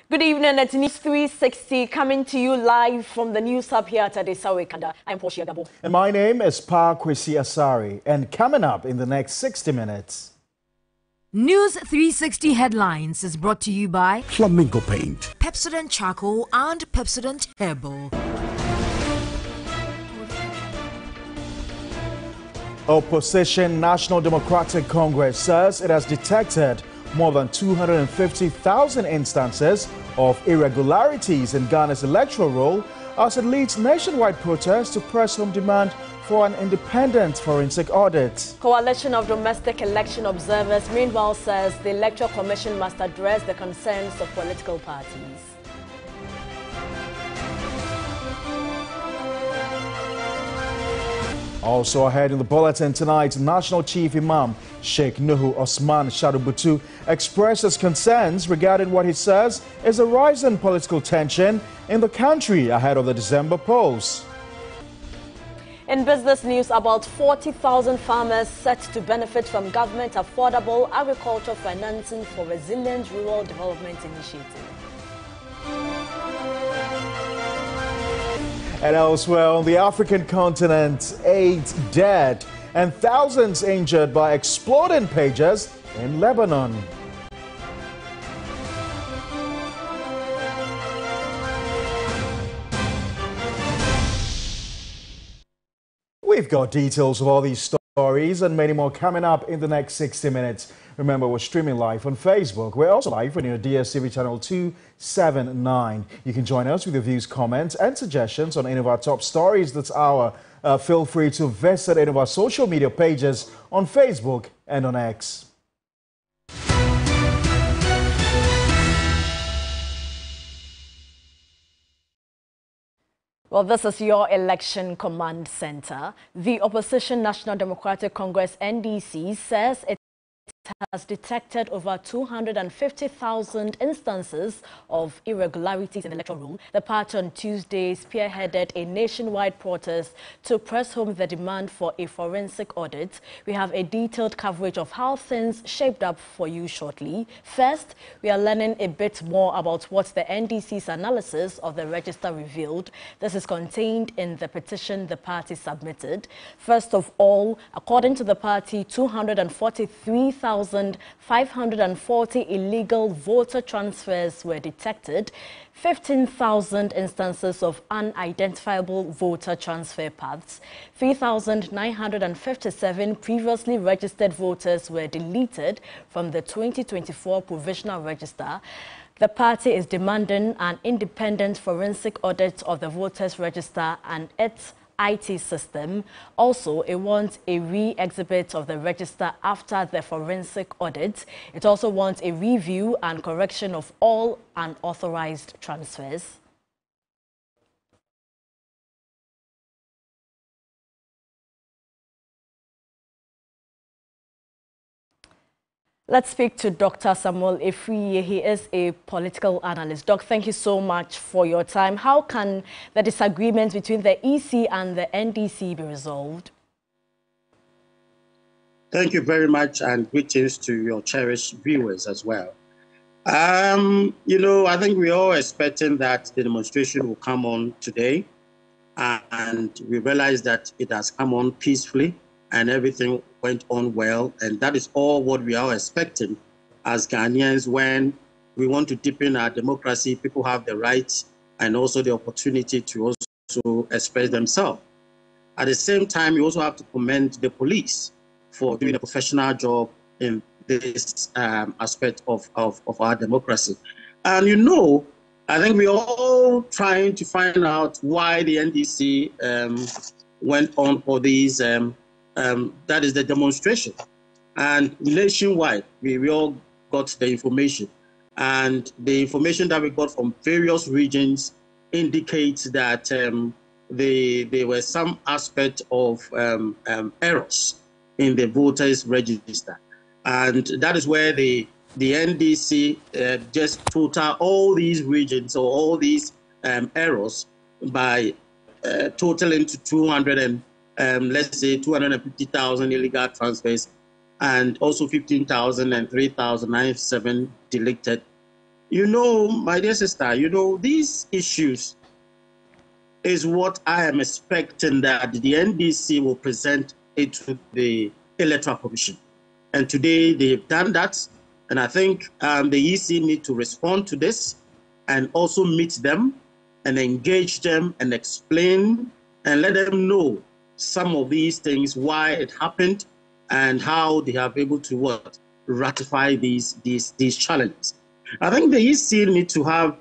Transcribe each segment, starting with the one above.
Good evening, it's News 360 coming to you live from the News Hub here at Adesawe Kanda. I'm Portia Gabor. And my name is Paa Kwesi. And coming up in the next 60 minutes. News 360 Headlines is brought to you by Flamingo Paint, Pepsodent Charcoal and Pepsodent Herbal. Opposition National Democratic Congress says it has detected more than 250,000 instances of irregularities in Ghana's electoral roll as it leads nationwide protests to press home demand for an independent forensic audit. Coalition of Domestic Election Observers, meanwhile, says the Electoral Commission must address the concerns of political parties. Also ahead in the bulletin tonight, National Chief Imam Sheikh Nuhu Osman Sharubutu expresses concerns regarding what he says is a rising political tension in the country ahead of the December polls. In business news, about 40,000 farmers set to benefit from government affordable agriculture financing for Resilient Rural Development Initiative. And elsewhere on the African continent, 8 dead and thousands injured by exploding pages in Lebanon. We've got details of all these stories and many more coming up in the next 60 minutes. Remember, we're streaming live on Facebook. We're also live on your DSTV channel 279. You can join us with your views, comments, and suggestions on any of our top stories this hour. Feel free to visit any of our social media pages on Facebook and on X. Well, this is your election command center. The Opposition National Democratic Congress, NDC, says it has detected over 250,000 instances of irregularities in the electoral roll. The party on Tuesday spearheaded a nationwide protest to press home the demand for a forensic audit. We have a detailed coverage of how things shaped up for you shortly. First, we are learning a bit more about what the NDC's analysis of the register revealed. This is contained in the petition the party submitted. First of all, according to the party, 243,540 illegal voter transfers were detected, 15,000 instances of unidentifiable voter transfer paths, 3,957 previously registered voters were deleted from the 2024 provisional register. The party is demanding an independent forensic audit of the voters register and its IT system. Also, it wants a re-exhibit of the register after the forensic audit. It also wants a review and correction of all unauthorized transfers. Let's speak to Dr. Samuel Efriye. He is a political analyst. Doc, thank you so much for your time. How can the disagreements between the EC and the NDC be resolved? Thank you very much, and greetings to your cherished viewers as well. I think we're all expecting that the demonstration will come on today, and we realize that it has come on peacefully and everything went on well, and that is all what we are expecting as Ghanaians. When we want to deepen our democracy, people have the right and also the opportunity to also express themselves. At the same time, we also have to commend the police for doing a professional job in this aspect of our democracy. And I think we're all trying to find out why the NDC went on for these that is the demonstration. And nationwide, we all got the information. And the information that we got from various regions indicates that there were some aspect of errors in the voters register. And that is where the NDC just total all these regions or all these errors by totaling to 250,000 illegal transfers, and also 15,000 and 3,097 deleted You know, my dear sister, you know, these issues is what I am expecting that the NDC will present it to the Electoral Commission. And today they've done that. And I think the EC need to respond to this and also meet them and engage them and explain and let them know some of these things, why it happened and how they have been able to ratify these challenges. I think the EC need to have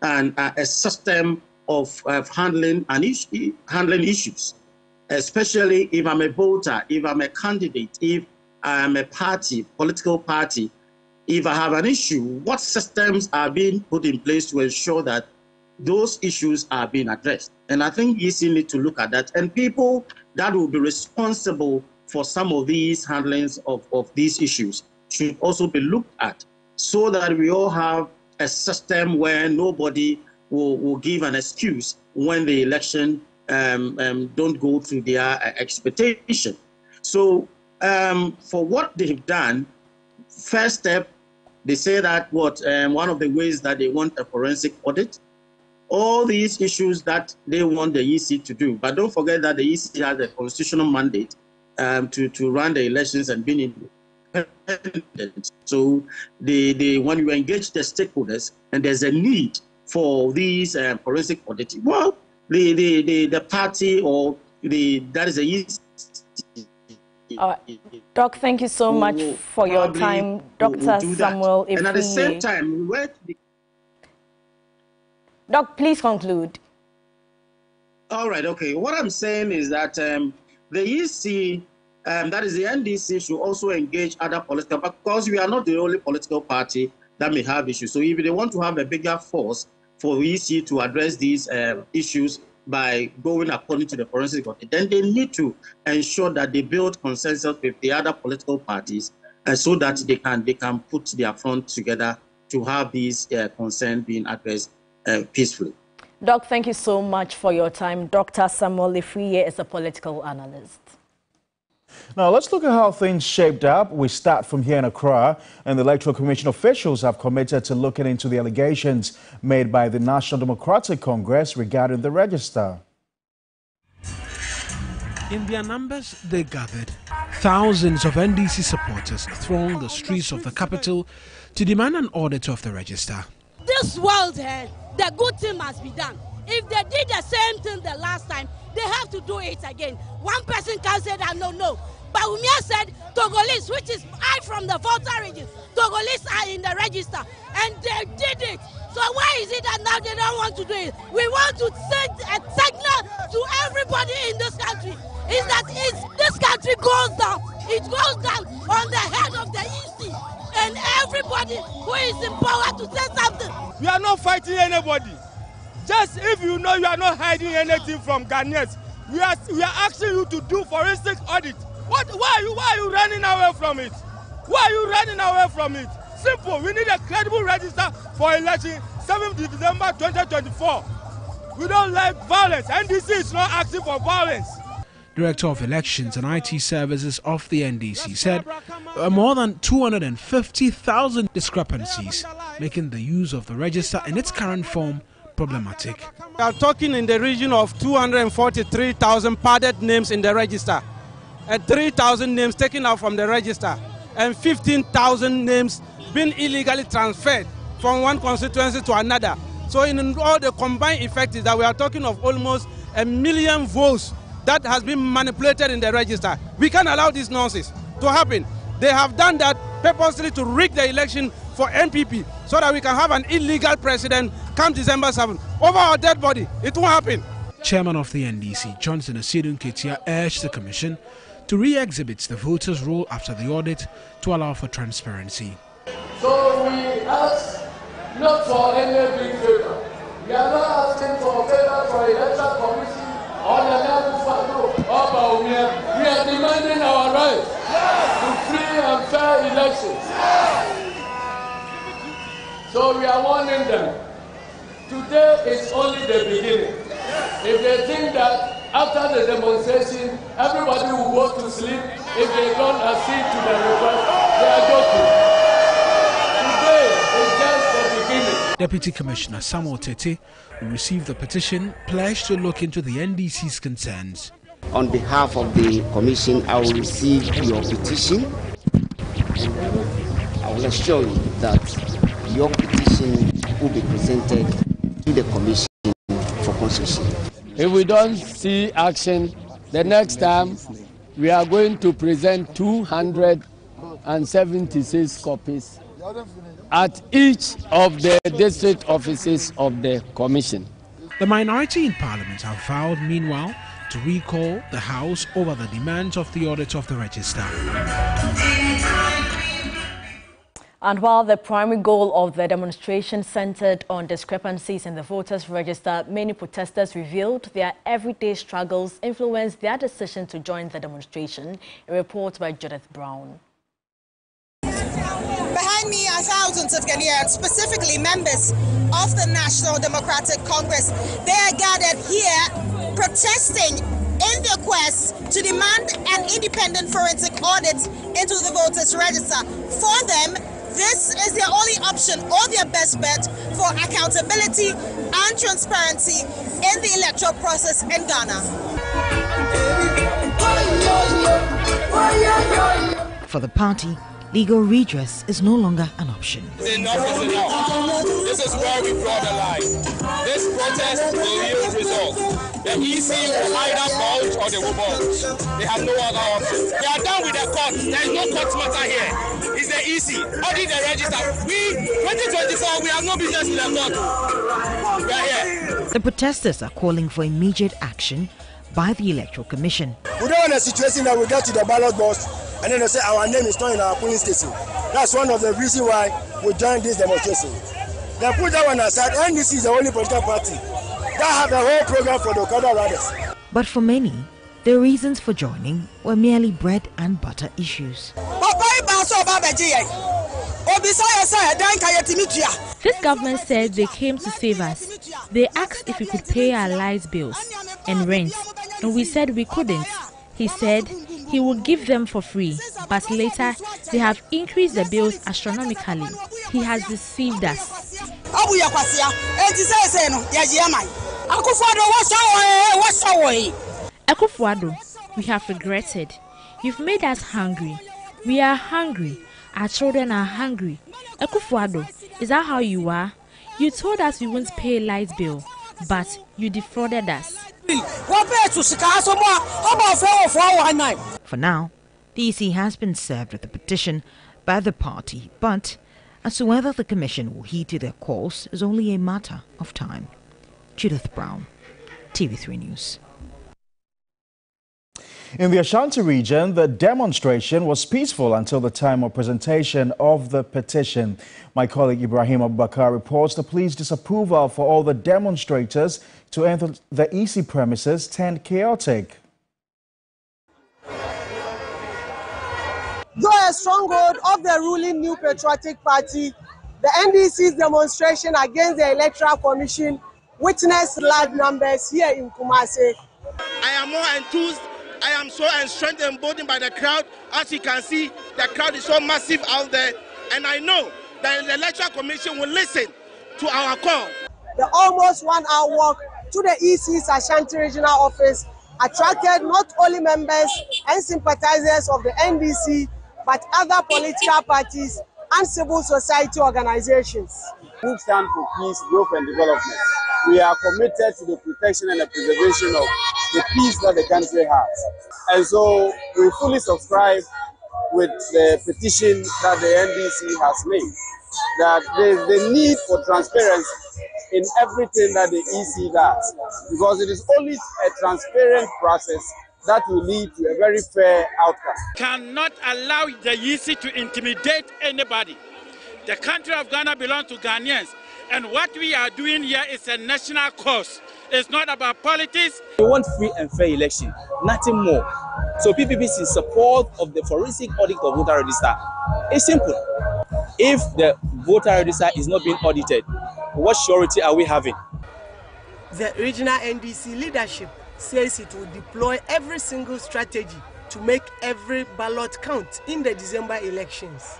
a system of handling issues, especially if I'm a voter, if I'm a candidate, if I'm a party, political party. If I have an issue, what systems are being put in place to ensure that those issues are being addressed? And I think EC need to look at that. And people that will be responsible for some of these handlings of these issues should also be looked at so that we all have a system where nobody will give an excuse when the election don't go to their expectation. So for what they've done, first step, they say that one of the ways that they want a forensic audit, all these issues that they want the EC to do. But don't forget that the EC has a constitutional mandate to run the elections and be independent. So when you engage the stakeholders and there's a need for these forensic auditing, well, the party or that is the EC. Doc, thank you so much for your time. Dr. Samuel Ifriye. And at the same time, Doc, please conclude. All right, okay. What I'm saying is that the EC, that is the NDC, should also engage other political, because we are not the only political party that may have issues. So if they want to have a bigger force for EC to address these issues by going according to the forensic audit, then they need to ensure that they build consensus with the other political parties so that they can put their front together to have these concerns being addressed peacefully. Doc, thank you so much for your time. Dr. Samuel Ifriye is a political analyst. Now, let's look at how things shaped up. We start from here in Accra, and the Electoral Commission officials have committed to looking into the allegations made by the National Democratic Congress regarding the register. In their numbers, they gathered. Thousands of NDC supporters thronged the streets of the capital to demand an audit of the register. This world, the good thing must be done. If they did the same thing the last time, they have to do it again. One person can say that no. But Umia said Togolese, which is I from the voter region, Togolese are in the register, and they did it. So why is it that now they don't want to do it? We want to send a signal to everybody in this country. Is that this country goes down, it goes down on the head of the EC and everybody who is in power to say something. We are not fighting anybody. Just if you know you are not hiding anything from Ghanaians, we are asking you to do forensic audit. Why are you running away from it? Why are you running away from it? Simple. We need a credible register for election 7th December 2024. We don't like violence. NDC is not asking for violence. Director of Elections and IT Services of the NDC said there are more than 250,000 discrepancies, making the use of the register in its current form problematic. We are talking in the region of 243,000 padded names in the register, and 3,000 names taken out from the register, and 15,000 names being illegally transferred from one constituency to another. So in all the combined effect is that we are talking of almost 1 million votes that has been manipulated in the register. We can't allow this nonsense to happen. They have done that purposely to rig the election for NPP so that we can have an illegal president come December 7th. Over our dead body, it won't happen. Chairman of the NDC, Johnson Asidun Ketia, urged the Commission to re-exhibit the voters' roll after the audit to allow for transparency. So we ask not for any big favor. We are not asking for favor for Electoral Commission or the level for we are demanding our rights to free and fair elections. So we are warning them. Today is only the beginning. If they think that after the demonstration everybody will go to sleep if they don't accede to the request, they are joking. Today is just the beginning. Deputy Commissioner Samuel Tete, who received the petition, pledged to look into the NDC's concerns. On behalf of the Commission, I will receive your petition. I will assure you that your petition will be presented to the Commission for consideration. If we don't see action, the next time we are going to present 276 copies at each of the district offices of the Commission. The minority in Parliament have vowed, meanwhile, to recall the House over the demands of the audit of the register. And while the primary goal of the demonstration centered on discrepancies in the voters' register, many protesters revealed their everyday struggles influenced their decision to join the demonstration. A report by Judith Brown. Behind me are thousands of Ghanaians, specifically members of the National Democratic Congress. They are gathered here protesting in their quest to demand an independent forensic audit into the voters' register. For them, this is their only option or their best bet for accountability and transparency in the electoral process in Ghana. For the party, legal redress is no longer an option. Enough is enough. This is where we draw the line. This protest will yield results. The EC will either bulge or they will bulge. They have no other option. They are done with the court. There is no court matter here. It's the EC. Audit the register. We, 2024, we have no business in the court. We are here. The protesters are calling for immediate action by the Electoral Commission. We don't want a situation that we get to the ballot box and then they say our name is not in our polling station. That's one of the reasons why we joined this demonstration. Then put that one aside. NDC is the only political party that have a whole program for the Okada riders. But for many, the reasons for joining were merely bread and butter issues. This government said they came to save us. They asked if we could pay our light bills and rent, and we said we couldn't. He said he would give them for free, but later they have increased the bills astronomically. He has deceived us. Akufo-Addo, we have regretted. You've made us hungry. We are hungry. Our children are hungry. Akufo-Addo, is that how you are? You told us we won't pay light bill, but you defrauded us. For now, the EC has been served with a petition by the party, but as to whether the Commission will heed to their calls is only a matter of time. Judith Brown, TV3 News. In the Ashanti region, the demonstration was peaceful until the time of presentation of the petition. My colleague Ibrahim Abubakar reports the police disapproval for all the demonstrators to enter the EC premises turned chaotic. Though a stronghold of the ruling New Patriotic Party, the NDC's demonstration against the Electoral Commission witnessed large numbers here in Kumasi. I am more enthused. I am so strengthened and emboldened by the crowd. As you can see, the crowd is so massive out there. And I know that the Electoral Commission will listen to our call. The almost 1 hour walk to the EC's Ashanti Regional Office attracted not only members and sympathizers of the NDC, but other political parties and civil society organizations. We stand for peace, growth and development. We are committed to the protection and the preservation of the peace that the country has. And so we fully subscribe with the petition that the NDC has made, that there is the need for transparency in everything that the EC does, because it is only a transparent process that will lead to a very fair outcome. Cannot allow the EC to intimidate anybody. The country of Ghana belongs to Ghanaians, and what we are doing here is a national cause. It's not about politics. We want free and fair election, nothing more. So PPP is in support of the forensic audit of voter register. It's simple. If the voter register is not being audited, what surety are we having? The regional NDC leadership says it will deploy every single strategy to make every ballot count in the December elections.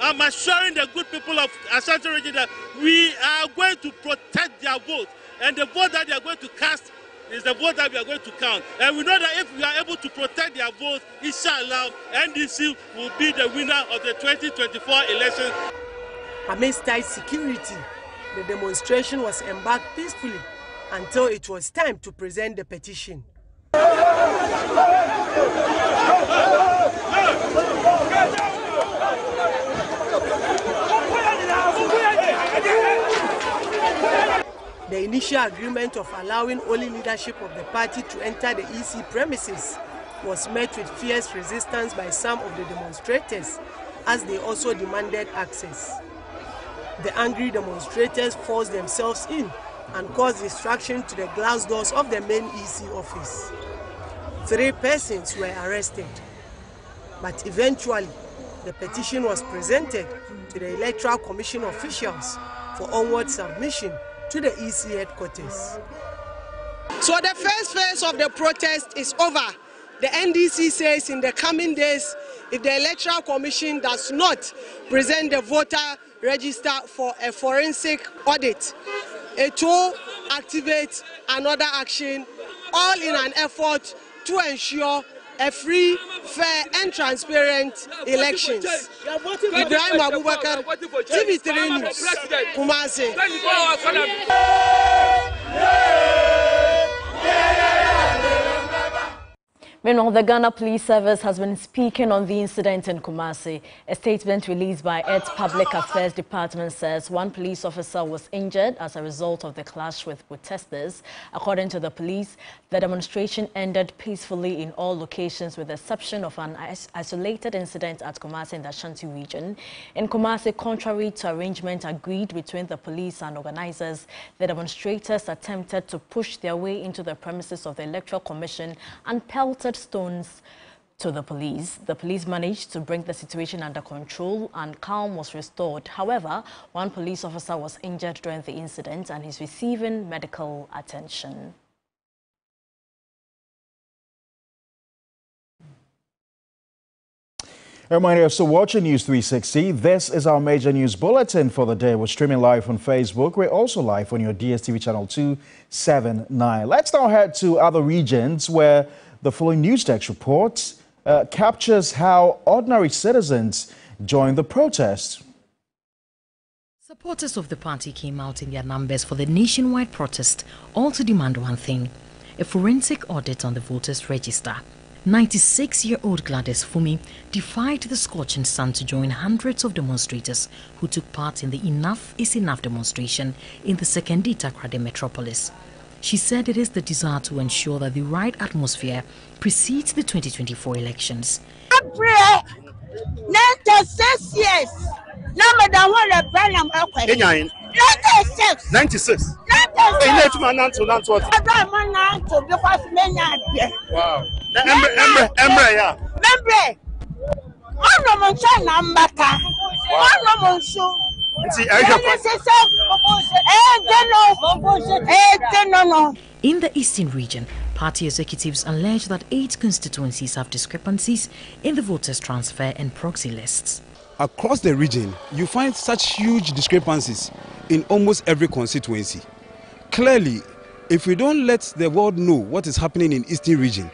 I'm assuring the good people of Ashanti region that we are going to protect their vote, and the vote that they are going to cast is the vote that we are going to count. And we know that if we are able to protect their vote, inshallah, NDC will be the winner of the 2024 election. Amidst tight security, the demonstration was embarked peacefully until it was time to present the petition. The initial agreement of allowing only leadership of the party to enter the EC premises was met with fierce resistance by some of the demonstrators, as they also demanded access. The angry demonstrators forced themselves in and caused destruction to the glass doors of the main EC office. 3 persons were arrested, but eventually the petition was presented to the Electoral Commission officials for onward submission to the EC headquarters. So the first phase of the protest is over. The NDC says in the coming days, if the Electoral Commission does not present the voter register for a forensic audit, it will activate another action, all in an effort to ensure a free, fair and transparent elections. Ibrahim Abubakar, TV3 News, Kumasi. Meanwhile, the Ghana Police Service has been speaking on the incident in Kumasi. A statement released by its Public Affairs Department says 1 police officer was injured as a result of the clash with protesters. According to the police, the demonstration ended peacefully in all locations with the exception of an isolated incident at Kumasi in the Ashanti region. In Kumasi, contrary to arrangement agreed between the police and organizers, the demonstrators attempted to push their way into the premises of the Electoral Commission and pelted stones to the police. The police managed to bring the situation under control and calm was restored. However, 1 police officer was injured during the incident and is receiving medical attention. A reminder, you're still watching News 360. This is our major news bulletin for the day. We're streaming live on Facebook. We're also live on your DSTV channel 279. Let's now head to other regions where the following news desk report captures how ordinary citizens joined the protest. Supporters of the party came out in their numbers for the nationwide protest, all to demand one thing: a forensic audit on the voters' register. 96-year-old Gladys Fumi defied the scorching sun to join hundreds of demonstrators who took part in the Enough is Enough demonstration in the Sekondi Takoradi metropolis. She said it is the desire to ensure that the right atmosphere precedes the 2024 elections. 96 years. 96. Wow. In the Eastern region, party executives allege that 8 constituencies have discrepancies in the voters' transfer and proxy lists. Across the region, you find such huge discrepancies in almost every constituency. Clearly, if we don't let the world know what is happening in Eastern region,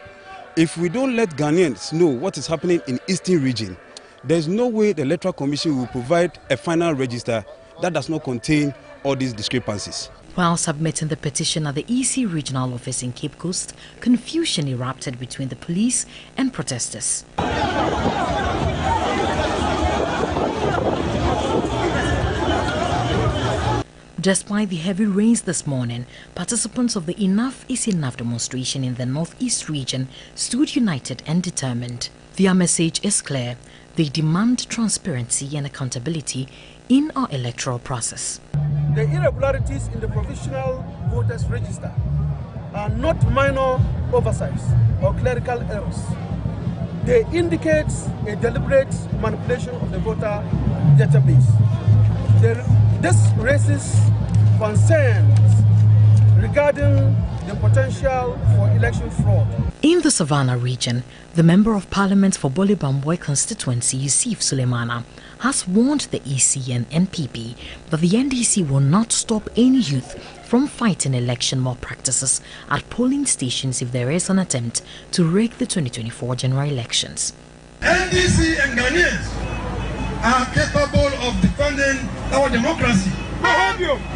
if we don't let Ghanaians know what is happening in Eastern region, there's no way the Electoral Commission will provide a final register that does not contain all these discrepancies. While submitting the petition at the EC regional office in Cape Coast, confusion erupted between the police and protesters. Despite the heavy rains this morning, participants of the Enough is Enough demonstration in the Northeast region stood united and determined. Their message is clear. They demand transparency and accountability in our electoral process. The irregularities in the provisional voters register are not minor oversights or clerical errors. They indicate a deliberate manipulation of the voter database. This raises concerns regarding the potential for election fraud. In the Savannah region, the Member of Parliament for Boli Bamboi constituency, Yusuf Suleimana, has warned the EC and NPP that the NDC will not stop any youth from fighting election malpractices at polling stations if there is an attempt to rig the 2024 general elections. NDC and Ghanaians are capable of defending our democracy.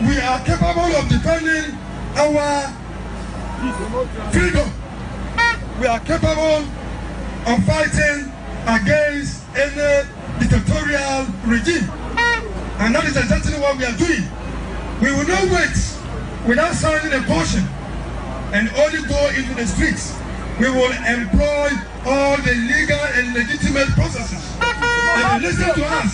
We are capable of defending our freedom. We are capable of fighting against any dictatorial regime. And that is exactly what we are doing. We will not wait without signing a caution and only go into the streets. We will employ all the legal and legitimate processes. If you listen to us,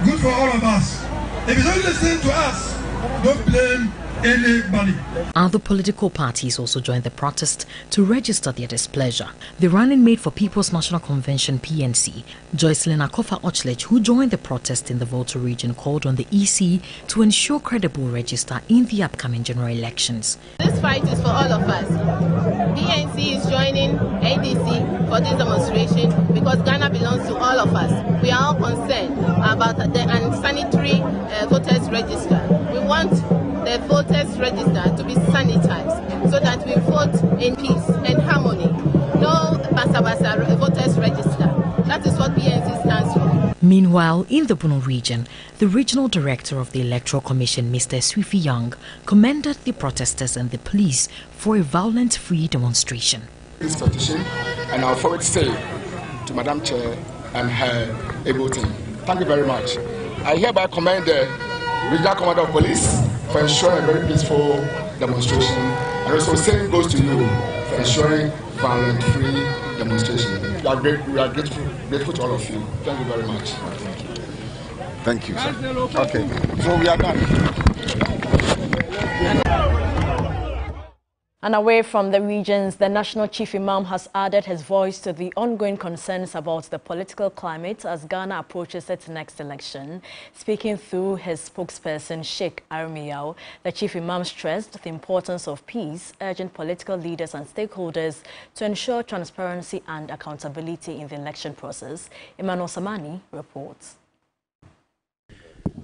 good for all of us. If you don't listen to us, don't blame anybody. Other political parties also joined the protest to register their displeasure. The running mate for People's National Convention (PNC), Joycelyn Akofa-Ochlich, who joined the protest in the Volta region, called on the EC to ensure credible register in the upcoming general elections. This fight is for all of us. PNC is joining NDC for this demonstration because Ghana belongs to all of us. We are all concerned about the unsanitary voters register. We want the voters register to be sanitized so that we vote in peace and harmony. No basa-basa voters register. That is what PNC stands for. Meanwhile, in the Bono region, the regional director of the Electoral Commission, Mr. Swifi Young, commended the protesters and the police for a violence-free demonstration. This petition, and I'll forward say to Madam Chair and her able team. Thank you very much. I hereby commend the Regional Commander of Police for ensuring a very peaceful demonstration, and also same goes to you for ensuring violent-free demonstration. We are grateful to all of you. Thank you very much. Thank you, sir. Okay, so we are done. And away from the regions, the National Chief Imam has added his voice to the ongoing concerns about the political climate as Ghana approaches its next election. Speaking through his spokesperson, Sheikh Arimiao, the Chief Imam stressed the importance of peace, urging political leaders and stakeholders to ensure transparency and accountability in the election process. Emmanuel Samani reports.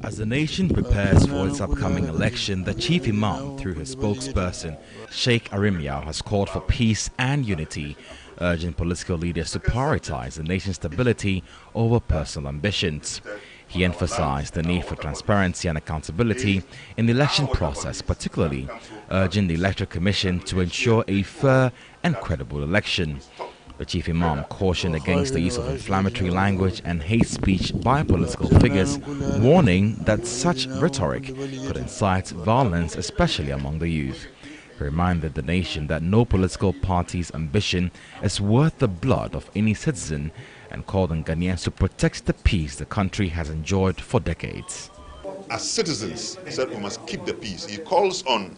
As the nation prepares for its upcoming election, the Chief Imam, through his spokesperson, Sheikh Arimiao, has called for peace and unity, urging political leaders to prioritize the nation's stability over personal ambitions. He emphasized the need for transparency and accountability in the election process, particularly urging the Electoral Commission to ensure a fair and credible election. The Chief Imam cautioned against the use of inflammatory language and hate speech by political figures, warning that such rhetoric could incite violence, especially among the youth. He reminded the nation that no political party's ambition is worth the blood of any citizen and called on Ghanaians to protect the peace the country has enjoyed for decades. As citizens, he said we must keep the peace. He calls on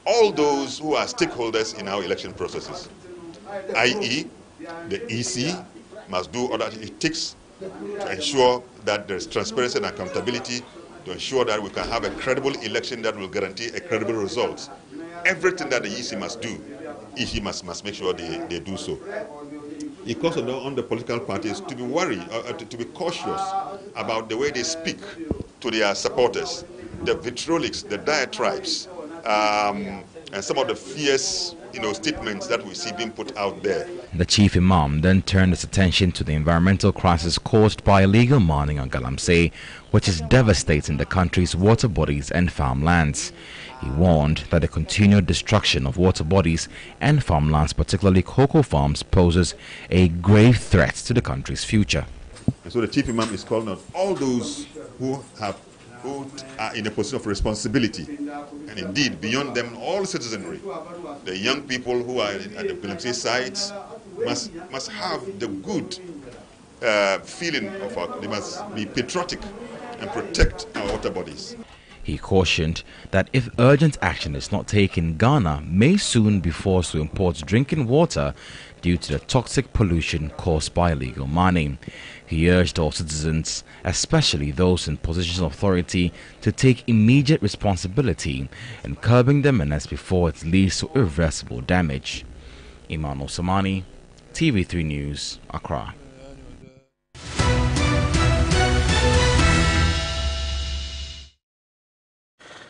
all those who are stakeholders in our election processes, i.e., the EC must do all that it takes to ensure that there is transparency and accountability, to ensure that we can have a credible election that will guarantee a credible result. Everything that the EC must do, EC must make sure they do so. It calls on the political parties to be worried, to be cautious about the way they speak to their supporters, the vitriolics, the diatribes, and some of the fierce statements that we see being put out there. The Chief Imam then turned his attention to the environmental crisis caused by illegal mining on Galamsey, which is devastating the country's water bodies and farmlands. He warned that the continued destruction of water bodies and farmlands, particularly cocoa farms, poses a grave threat to the country's future. And so the Chief Imam is calling on all those who are in a position of responsibility, and indeed beyond them all citizenry. The young people who are at the Galamsey sites must have the good feeling of they must be patriotic and protect our water bodies. He cautioned that if urgent action is not taken, Ghana may soon be forced to import drinking water due to the toxic pollution caused by illegal mining. He urged all citizens, especially those in positions of authority, to take immediate responsibility in curbing the menace before it leads to irreversible damage. Emmanuel Samani, TV3 News, Accra.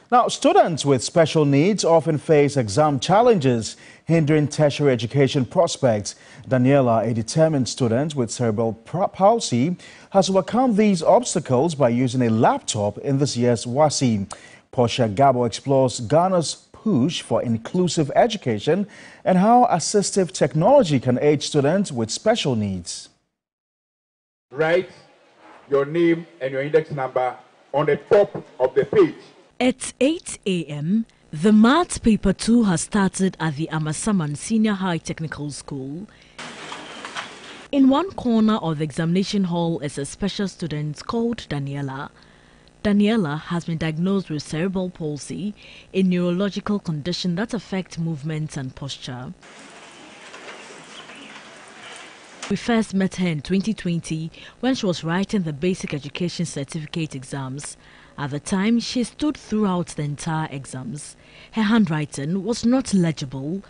Now, students with special needs often face exam challenges, hindering tertiary education prospects. Daniela, a determined student with cerebral palsy, has overcome these obstacles by using a laptop in this year's WASSCE. Portia Gabor explores Ghana's push for inclusive education and how assistive technology can aid students with special needs. Write your name and your index number on the top of the page. It's 8 a.m. The maths paper 2 has started at the Amasaman Senior High Technical School. In one corner of the examination hall is a special student called Daniela. Daniela has been diagnosed with cerebral palsy, a neurological condition that affects movement and posture. We first met her in 2020 when she was writing the basic education certificate exams. At the time, she stood throughout the entire exams. Her handwriting was not legible.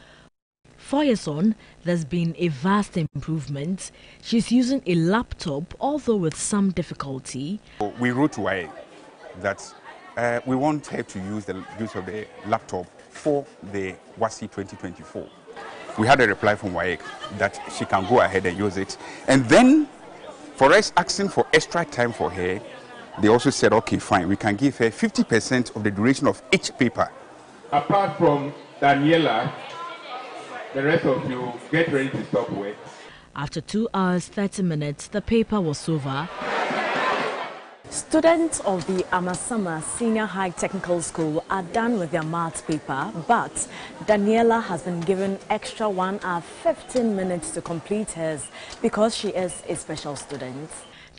4 years on, there's been a vast improvement. She's using a laptop, although with some difficulty. We wrote to her that we want her to use the use of the laptop for the WASSCE 2024. We had a reply from WAEC that she can go ahead and use it. And then, for us asking for extra time for her, they also said, okay, fine, we can give her 50% of the duration of each paper. Apart from Daniela, the rest of you get ready to stop work. After 2 hours, 30 minutes, the paper was over. Students of the Amasama Senior High Technical School are done with their maths paper, but Daniela has been given extra 1 hour 15 minutes to complete hers because she is a special student.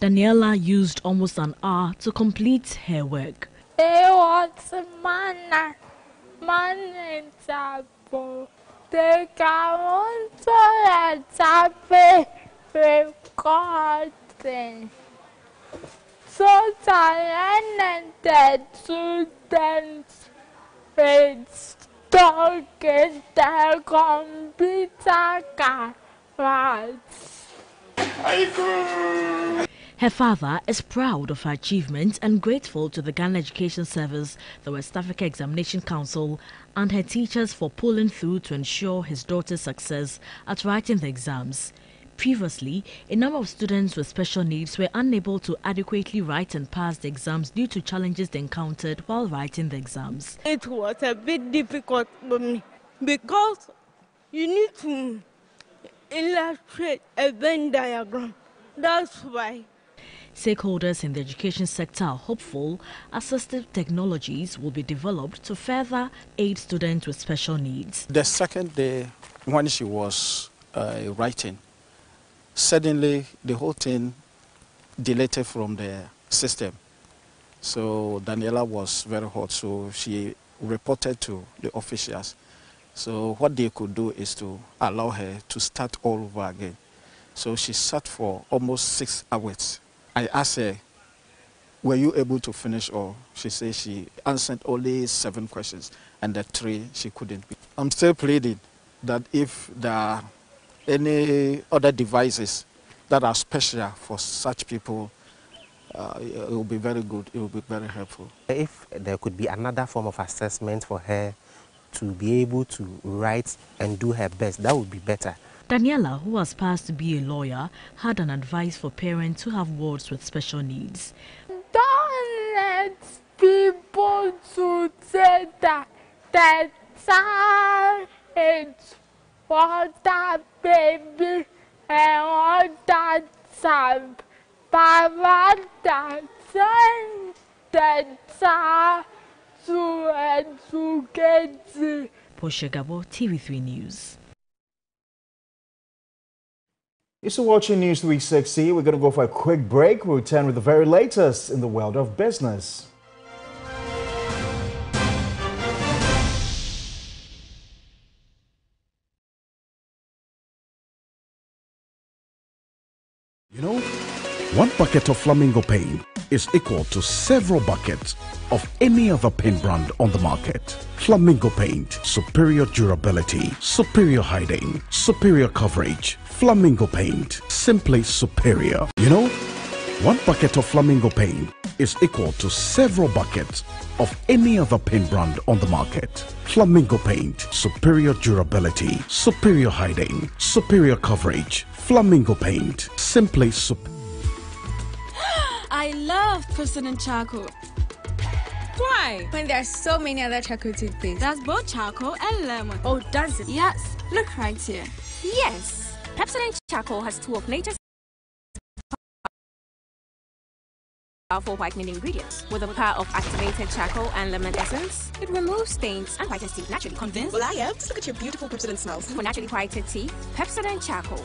Daniela used almost an hour to complete her work. So talented students with stuck in their computer cards. Her father is proud of her achievements and grateful to the Ghana Education Service, the West Africa Examination Council, and her teachers for pulling through to ensure his daughter's success at writing the exams. Previously, a number of students with special needs were unable to adequately write and pass the exams due to challenges they encountered while writing the exams. It was a bit difficult for me because you need to illustrate a Venn diagram. That's why. Stakeholders in the education sector are hopeful assistive technologies will be developed to further aid students with special needs. The second day when she was writing, suddenly the whole thing deleted from the system. So Daniela was very hot, so she reported to the officials. So what they could do is to allow her to start all over again. So she sat for almost 6 hours. I asked her, were you able to finish all? She said she answered only 7 questions, and the 3 she couldn't. I'm still pleading that if there are any other devices that are special for such people, it will be very good, it will be very helpful. If there could be another form of assessment for her to be able to write and do her best, that would be better. Daniela, who aspires to be a lawyer, had an advice for parents who have wards with special needs. Don't let people to say that child is for that baby and all that time. But that send the child to educate. Portia Gabor, TV3 News. You're still watching News 360. We're going to go for a quick break. We'll return with the very latest in the world of business. You know, 1 bucket of Flamingo paint is equal to several buckets of any other paint brand on the market. Flamingo paint, superior durability, superior hiding, superior coverage. Flamingo paint, simply superior. You know, 1 bucket of Flamingo paint is equal to several buckets of any other paint brand on the market. Flamingo paint, superior durability, superior hiding, superior coverage. Flamingo paint, simply I love President Charcoal. Why? When there are so many other charcoal toothpaste. That's both charcoal and lemon. Oh, does it? Yes. Look right here. Yes. Pepsodent Charcoal has 2 of nature's powerful whitening ingredients. With the power of activated charcoal and lemon essence, it removes stains and whitens teeth naturally. Convinced? Well, I am. Just look at your beautiful Pepsodent smells. For naturally whited teeth, Pepsodent Charcoal.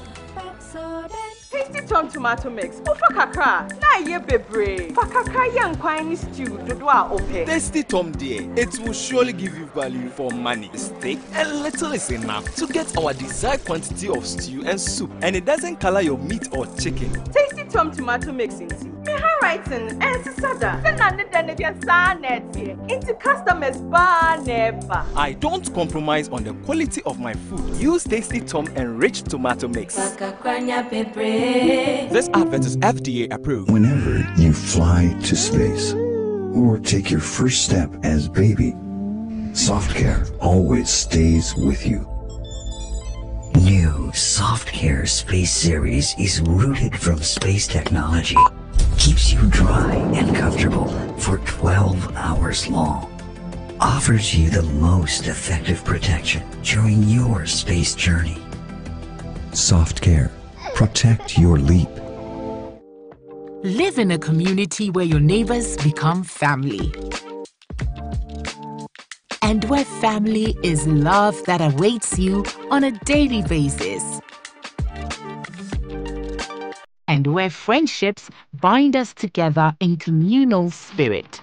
Tasty Tom tomato mix. Ufa kakra. Na ye bebre. Fa kakra yang kwani stew dodoa ope. Tasty Tom dear. It will surely give you value for money. Steak and little is enough to get our desired quantity of stew and soup, and it doesn't color your meat or chicken. Tasty Tom tomato mix into writing and sada. Into customers bar never. I don't compromise on the quality of my food. Use Tasty Tom enriched tomato mix. This advert is FDA approved. Whenever you fly to space or take your first step as baby, Soft Care always stays with you. New Soft Care Space Series is rooted from space technology. Keeps you dry and comfortable for 12 hours long. Offers you the most effective protection during your space journey. Soft Care. Protect your leap. Live in a community where your neighbors become family. And where family is love that awaits you on a daily basis. And where friendships bind us together in communal spirit.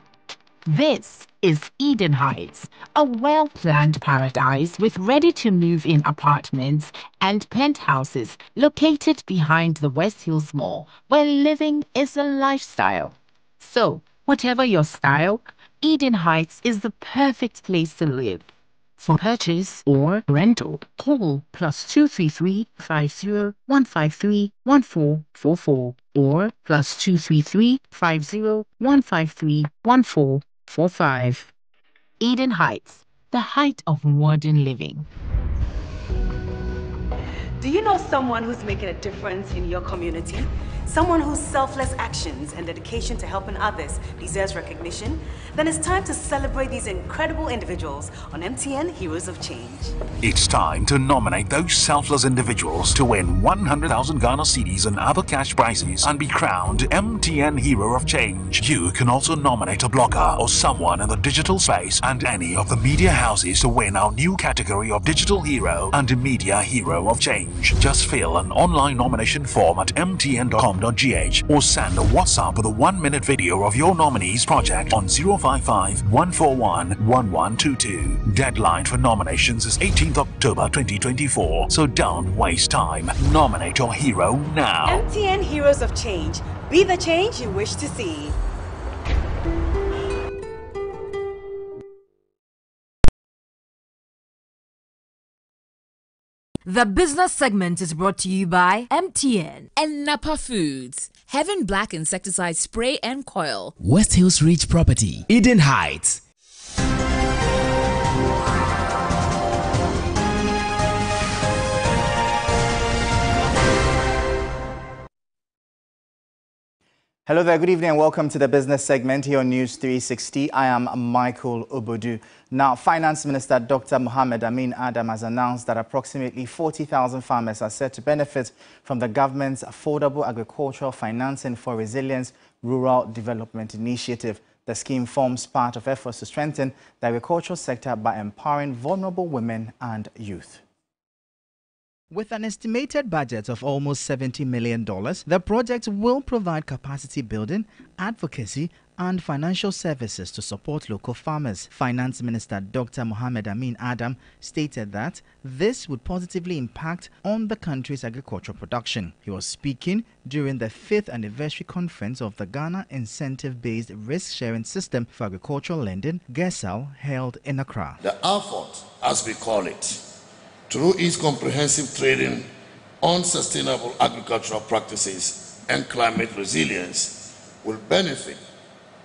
This is Eden Heights, a well-planned paradise with ready-to-move-in apartments and penthouses located behind the West Hills Mall, where living is a lifestyle. So, whatever your style, Eden Heights is the perfect place to live. For purchase or rental, call +233 50 153 1444 or +233 50 153 1445. Eden Heights, the height of modern living. Do you know someone who's making a difference in your community? Someone whose selfless actions and dedication to helping others deserves recognition? Then it's time to celebrate these incredible individuals on MTN Heroes of Change. It's time to nominate those selfless individuals to win 100,000 Ghana cedis and other cash prizes and be crowned MTN Hero of Change. You can also nominate a blogger or someone in the digital space and any of the media houses to win our new category of Digital Hero and Media Hero of Change. Just fill an online nomination form at mtn.com.gh or send a WhatsApp with a 1-minute video of your nominee's project on 055-141-1122. Deadline for nominations is 18th October 2024, so don't waste time. Nominate your hero now. MTN Heroes of Change. Be the change you wish to see. The business segment is brought to you by MTN and Napa Foods. Heaven Black Insecticide Spray and Coil. West Hills Ridge Property, Eden Heights. Hello there, good evening and welcome to the business segment here on News 360. I am Michael Obodu. Now, Finance Minister Dr. Mohamed Amin Adam has announced that approximately 40,000 farmers are set to benefit from the government's Affordable Agricultural Financing for Resilience Rural Development Initiative. The scheme forms part of efforts to strengthen the agricultural sector by empowering vulnerable women and youth. With an estimated budget of almost $70 million, the project will provide capacity building, advocacy, and financial services to support local farmers. Finance Minister Dr. Mohamed Amin Adam stated that this would positively impact on the country's agricultural production. He was speaking during the 5th anniversary conference of the Ghana Incentive-Based Risk-Sharing System for Agricultural Lending, GESAL, held in Accra. The effort, as we call it, through its comprehensive training on sustainable agricultural practices and climate resilience, will benefit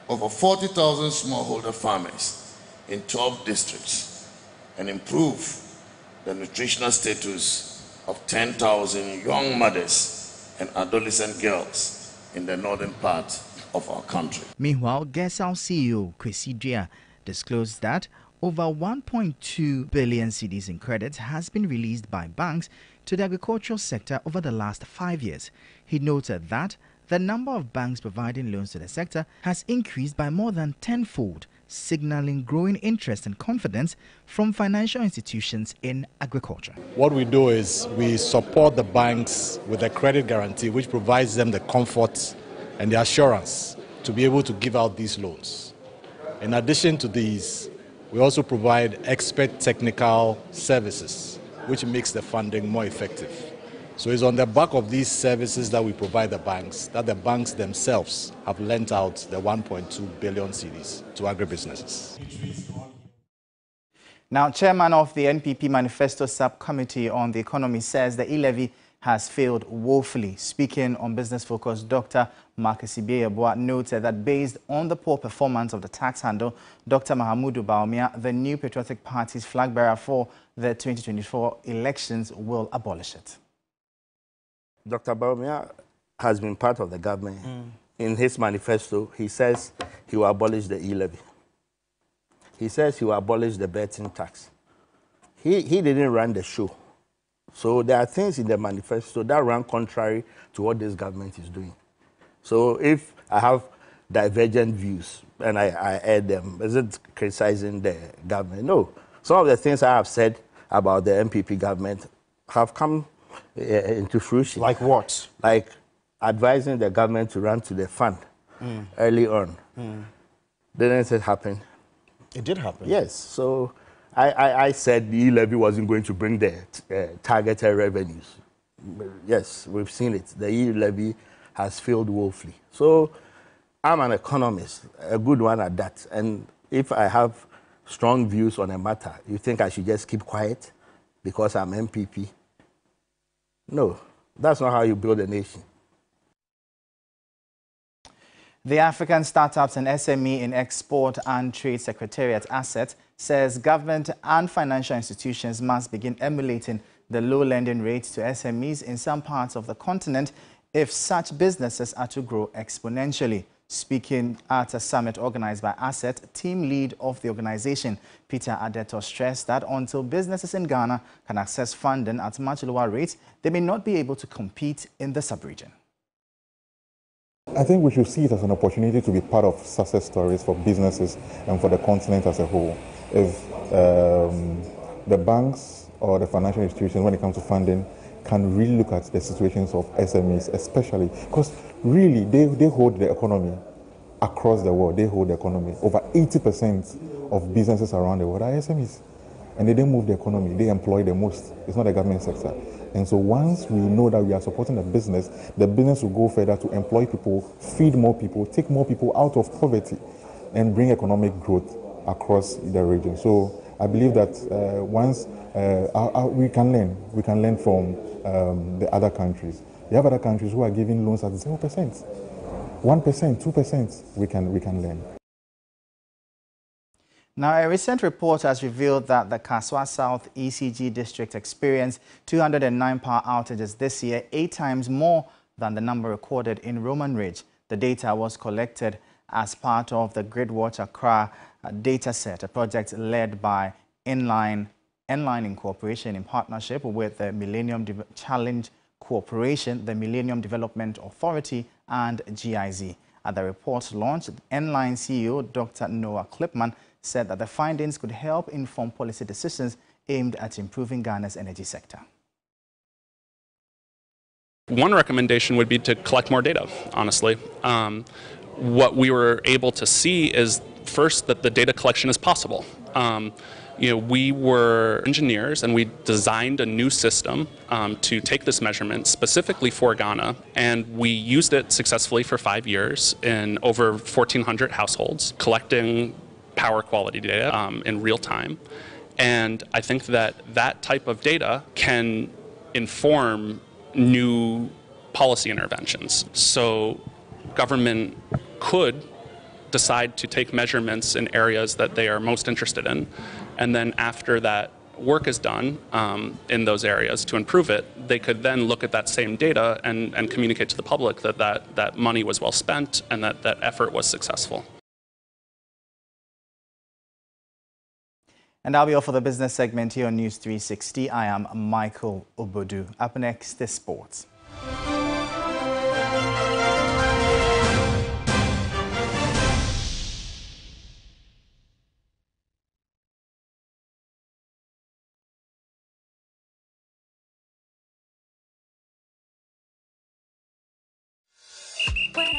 over 40,000 smallholder farmers in 12 districts and improve the nutritional status of 10,000 young mothers and adolescent girls in the northern part of our country. Meanwhile, Gesal CEO Kwesi disclosed that over 1.2 billion cedis in credits has been released by banks to the agricultural sector over the last 5 years. He noted that the number of banks providing loans to the sector has increased by more than tenfold, signaling growing interest and confidence from financial institutions in agriculture. What we do is we support the banks with a credit guarantee which provides them the comfort and the assurance to be able to give out these loans. In addition to these, we also provide expert technical services which makes the funding more effective. So it's on the back of these services that we provide the banks that the banks themselves have lent out the 1.2 billion cedis to agribusinesses. Now, Chairman of the NPP Manifesto Subcommittee on the Economy says the e-levy has failed woefully. Speaking on Business Focus, Dr. Paa Kwesi noted that based on the poor performance of the tax handle, Dr. Mahamudu Bawumia, the new Patriotic Party's flag bearer for the 2024 elections, will abolish it. Dr. Bawumia has been part of the government. In his manifesto, he says he will abolish the e-levy. He says he will abolish the betting tax. He didn't run the show. So there are things in the manifesto that run contrary to what this government is doing. So if I have divergent views and I add them, is it criticizing the government? No. Some of the things I have said about the NPP government have come into fruition. Like what? Like advising the government to run to the fund early on. Didn't it happen? It did happen. Yes. So I said the e-levy wasn't going to bring the targeted revenues. Yes, we've seen it. The e-levy has failed woefully. So I'm an economist, a good one at that. And if I have strong views on a matter, you think I should just keep quiet because I'm MPP? No, that's not how you build a nation. The African Startups and SME in Export and Trade Secretariat ASSET says government and financial institutions must begin emulating the low lending rates to SMEs in some parts of the continent if such businesses are to grow exponentially. Speaking at a summit organized by ASSET, team lead of the organization, Peter Adeto, stressed that until businesses in Ghana can access funding at much lower rates, they may not be able to compete in the sub-region. I think we should see it as an opportunity to be part of success stories for businesses and for the continent as a whole. If the banks or the financial institutions, when it comes to funding, can really look at the situations of SMEs, especially because really they hold the economy across the world. They hold the economy. Over 80% of businesses around the world are SMEs. And they don't move the economy. They employ the most. It's not the government sector. And so once we know that we are supporting the business will go further to employ people, feed more people, take more people out of poverty, and bring economic growth across the region. So I believe that once we can learn from the other countries. You have other countries who are giving loans at 0%, 1%, 2%. We can learn. Now, a recent report has revealed that the Kaswa South ECG district experienced 209 power outages this year, 8 times more than the number recorded in Roman Ridge. The data was collected as part of the Gridwatch Accra dataset, a project led by Inline Incorporation in partnership with the Millennium Challenge Corporation, the Millennium Development Authority, and GIZ. At the report's launch, Inline CEO Dr. Noah Clipman said that the findings could help inform policy decisions aimed at improving Ghana's energy sector. One recommendation would be to collect more data, honestly. What we were able to see is, first, that the data collection is possible. We were engineers and we designed a new system to take this measurement specifically for Ghana, and we used it successfully for 5 years in over 1,400 households, collecting power quality data in real time. And I think that that type of data can inform new policy interventions. So government could decide to take measurements in areas that they are most interested in. And then after that work is done in those areas to improve it, they could then look at that same data and communicate to the public that money was well spent and that effort was successful. And that'll be all for the business segment here on News 360. I am Michael Obodu. Up next is sports.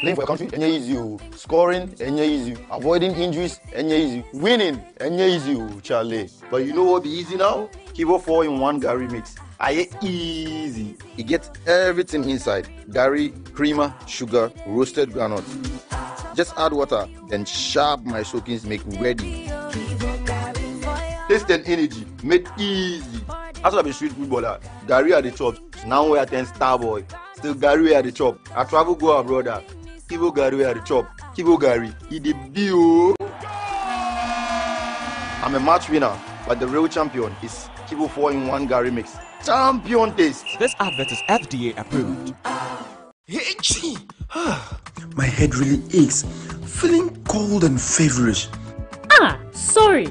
Playing for a country, easy. Scoring, easy. Avoiding injuries, easy. Winning, easy, Charlie. But you know what be easy now? Kivo 4-in-1 Gary mix. Easy. It gets everything inside. Gary, creamer, sugar, roasted granules. Just add water, then sharp my soakings make ready. Taste and energy, made easy. As I be street footballer, Gary at the top. Now we attend Starboy. Still Gary at the top. I travel go abroad. Kivo Gary at the top. Kivo Gary, he the bio. I'm a match winner, but the real champion is Kivo 4-in-1 Gary mix. Champion taste. This advert is FDA approved. My head really aches, feeling cold and feverish. Sorry.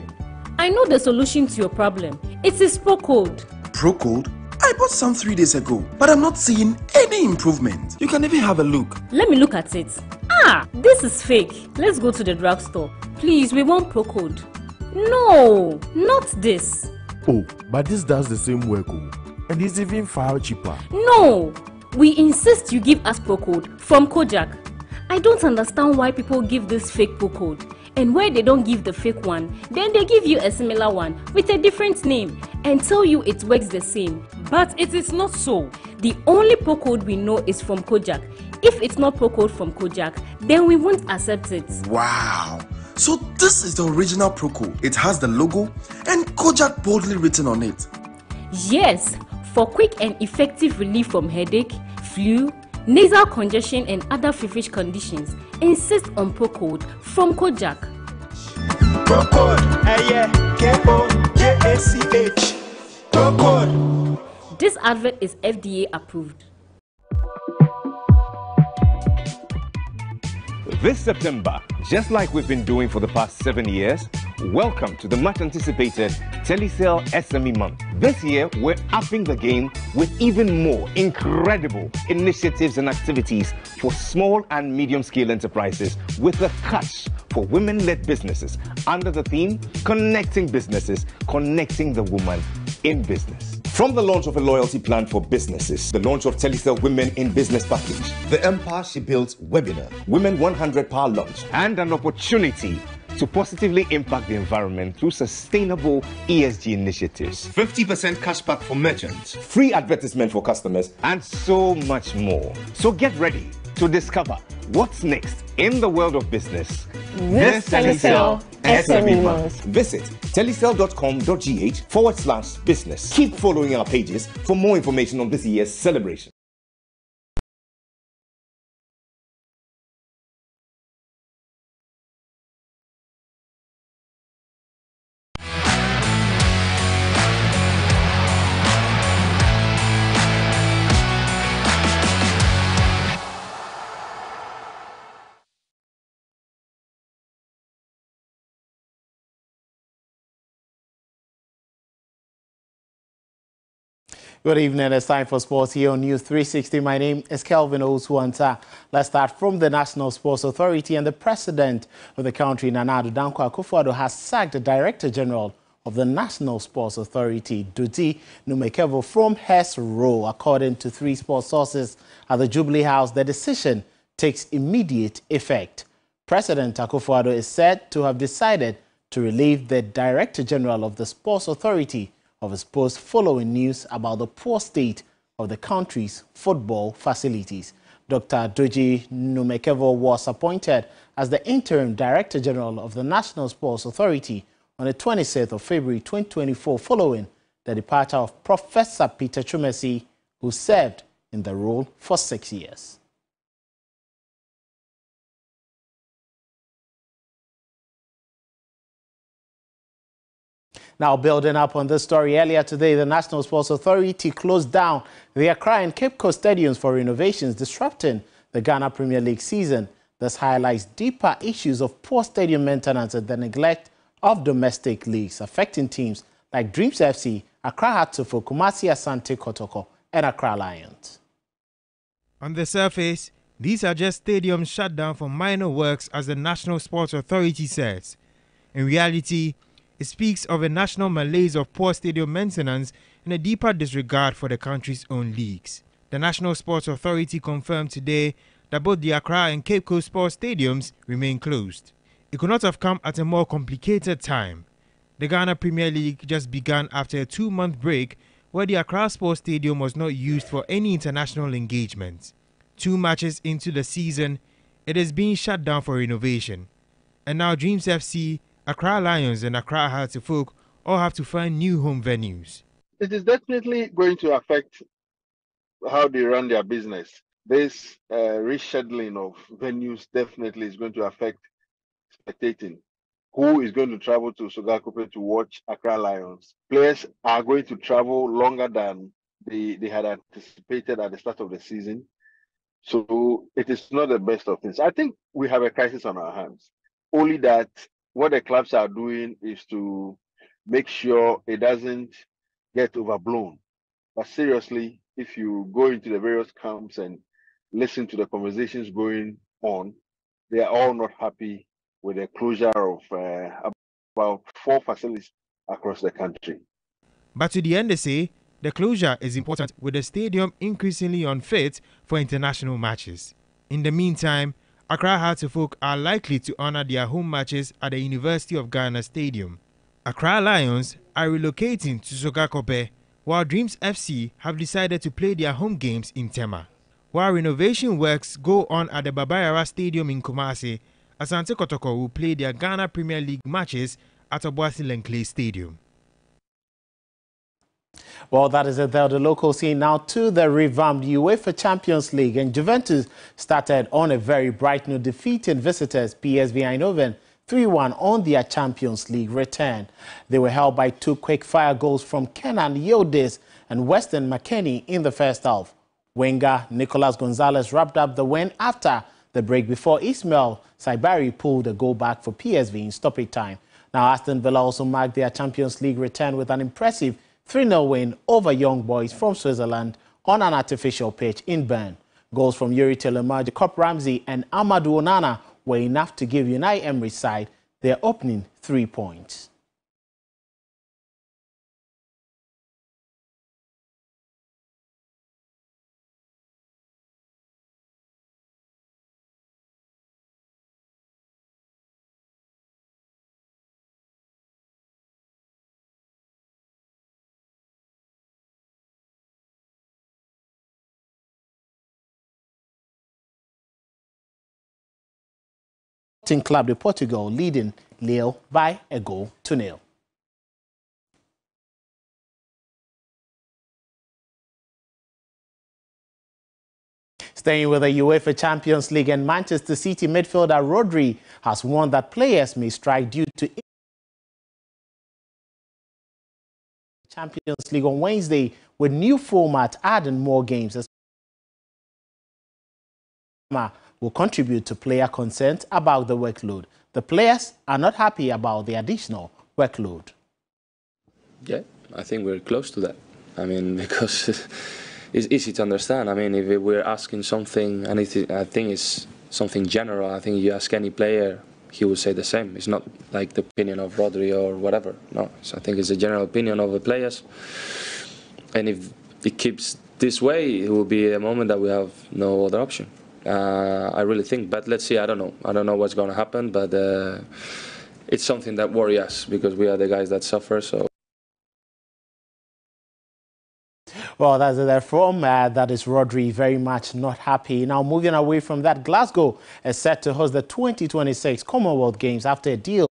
I know the solution to your problem. It is Procode. Procode? I bought some 3 days ago, but I'm not seeing any improvement. You can even have a look. Let me look at it. This is fake. Let's go to the drugstore. Please, we want Procode. No, not this. Oh, but this does the same work, and it's even far cheaper. No, we insist you give us Procode from Kojak. I don't understand why people give this fake Procode. And where they don't give the fake one, then they give you a similar one with a different name and tell you it works the same. But it is not so. The only Procode we know is from Kojak. If it's not Procode from Kojak, then we won't accept it. Wow! So this is the original Procode. It has the logo and Kojak boldly written on it. Yes, for quick and effective relief from headache, flu, nasal congestion and other feverish conditions, insist on Procode from Kojak. Procode, K-O-J-A-C-H. Procode. This advert is FDA approved. This September, just like we've been doing for the past 7 years, welcome to the much anticipated Telecel SME Month. This year, we're upping the game with even more incredible initiatives and activities for small and medium-scale enterprises with a touch for women-led businesses under the theme Connecting Businesses, Connecting the Woman in Business. From the launch of a loyalty plan for businesses, the launch of Telecel Women in Business Package, the Empire She Built webinar, Women 100 Power Launch, and an opportunity to positively impact the environment through sustainable ESG initiatives. 50% cashback for merchants, free advertisement for customers, and so much more. So get ready to discover what's next in the world of business. This Telecel SME Month. Visit telecel.com.gh/business. Keep following our pages for more information on this year's celebration. Good evening. It's time for sports here on News 360. My name is Kelvin Osuanta. Let's start from the National Sports Authority. And the president of the country, Nana Addo Dankwa Akufo-Addo, has sacked the Director General of the National Sports Authority, Dodi Numekevo, from his role. According to 3 sports sources at the Jubilee House, the decision takes immediate effect. President Akufo-Addo is said to have decided to relieve the Director General of the Sports Authority of his post following news about the poor state of the country's football facilities. Dr. Dodi Numekevo was appointed as the interim Director General of the National Sports Authority on the 26th of February 2024 following the departure of Professor Peter Chumesi, who served in the role for 6 years. Now, building up on this story, earlier today, the National Sports Authority closed down the Accra and Cape Coast stadiums for renovations, disrupting the Ghana Premier League season. This highlights deeper issues of poor stadium maintenance and the neglect of domestic leagues, affecting teams like Dreams FC, Accra Hearts-of-Oak, Kumasi Asante Kotoko, and Accra Lions. On the surface, these are just stadiums shut down for minor works, as the National Sports Authority says. In reality, it speaks of a national malaise of poor stadium maintenance and a deeper disregard for the country's own leagues. The National Sports Authority confirmed today that both the Accra and Cape Coast sports stadiums remain closed. It could not have come at a more complicated time. The Ghana Premier League just began after a 2-month break where the Accra Sports Stadium was not used for any international engagement. 2 matches into the season, it is being shut down for renovation. And now Dreams FC, Accra Lions and Accra Hearts-of-Oak all have to find new home venues. It is definitely going to affect how they run their business. This rescheduling of venues definitely is going to affect spectating. Who is going to travel to Sogakope to watch Accra Lions? Players are going to travel longer than they had anticipated at the start of the season. So it is not the best of things. I think we have a crisis on our hands. Only that what the clubs are doing is to make sure it doesn't get overblown. But seriously, if you go into the various camps and listen to the conversations going on, they are all not happy with the closure of about 4 facilities across the country. But to the NDC, the closure is important, with the stadium increasingly unfit for international matches. In the meantime, Accra Hearts-of-Oak are likely to honor their home matches at the University of Ghana Stadium. Accra Lions are relocating to Sogakope, while Dreams FC have decided to play their home games in Tema. While renovation works go on at the Babayara Stadium in Kumasi, Asante Kotoko will play their Ghana Premier League matches at Obuasi Lenkley Stadium. Well, that is it there. The local scene now to the revamped UEFA Champions League, and Juventus started on a very bright note, defeating visitors PSV Eindhoven 3-1 on their Champions League return. They were held by 2 quick-fire goals from Kenan Yildiz and Weston McKennie in the first half. Winger Nicolas Gonzalez wrapped up the win after the break before Ismail Saibari pulled a goal back for PSV in stoppage time. Now, Aston Villa also marked their Champions League return with an impressive 3-0 win over Young Boys from Switzerland on an artificial pitch in Bern. Goals from Yuri Tillema, Jacob Ramsey and Amadou Onana were enough to give Unai Emery's side their opening 3 points. Club de Portugal leading Lille by a goal to 0. Staying with the UEFA Champions League, and Manchester City midfielder Rodri has warned that players may strike due to Champions League on Wednesday, with new format adding more games. Will contribute to player consent about the workload. The players are not happy about the additional workload. Yeah, I think we're close to that. I mean, because it's easy to understand. I mean, if we're asking something, and I think it's something general, I think you ask any player, he will say the same. It's not like the opinion of Rodri or whatever. No, so I think it's a general opinion of the players. And if it keeps this way, it will be a moment that we have no other option. I really think, but let's see. I don't know. I don't know what's going to happen, but it's something that worries us because we are the guys that suffer. So. Well, that's it there from that is Rodri, very much not happy. Now, moving away from that, Glasgow is set to host the 2026 Commonwealth Games after a deal.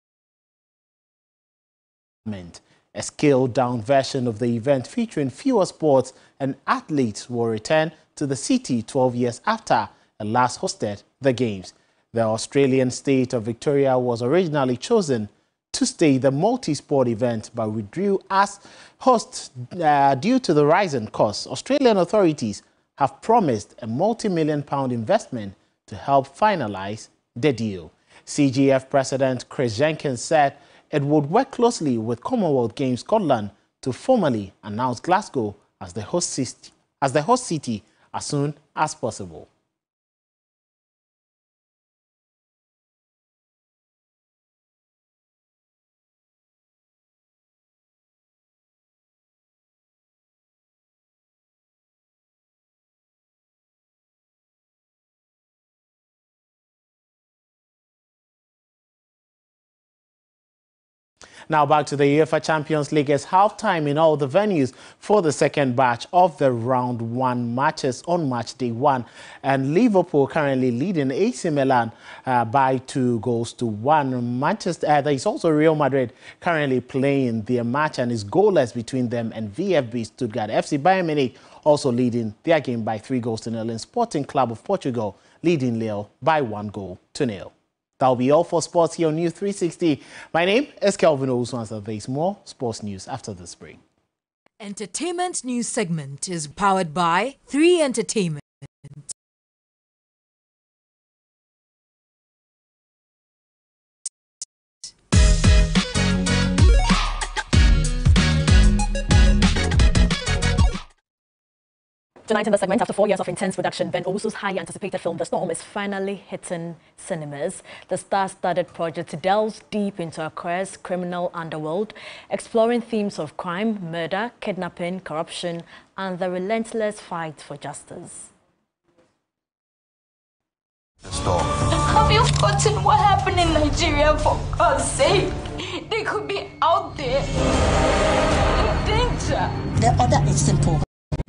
A scaled-down version of the event featuring fewer sports and athletes will return to the city 12 years after it last hosted the Games. The Australian state of Victoria was originally chosen to stage the multi-sport event but withdrew as host due to the rise in costs. Australian authorities have promised a multi-million-pound investment to help finalize the deal. CGF President Chris Jenkins said it would work closely with Commonwealth Games Scotland to formally announce Glasgow as the host city as soon as possible. Now back to the UEFA Champions League. It's halftime in all the venues for the second batch of the round 1 matches on match day 1. And Liverpool currently leading AC Milan by 2-1. There is also Real Madrid currently playing their match and is goalless between them and VfB Stuttgart. FC Bayern Munich also leading their game by 3-0. And Sporting Club of Portugal leading Lille by 1-0. That'll be all for sports here on News 360. My name is Kelvin Owusu. There's more sports news after this break. Entertainment news segment is powered by 3 Entertainment. Tonight in the segment, after 4 years of intense production, Ben Owusu's highly anticipated film, The Storm, is finally hitting cinemas. The star-studded project delves deep into Accra's criminal underworld, exploring themes of crime, murder, kidnapping, corruption, and the relentless fight for justice. The Storm. Have you forgotten what happened in Nigeria, for God's sake? They could be out there in danger. The order is simple.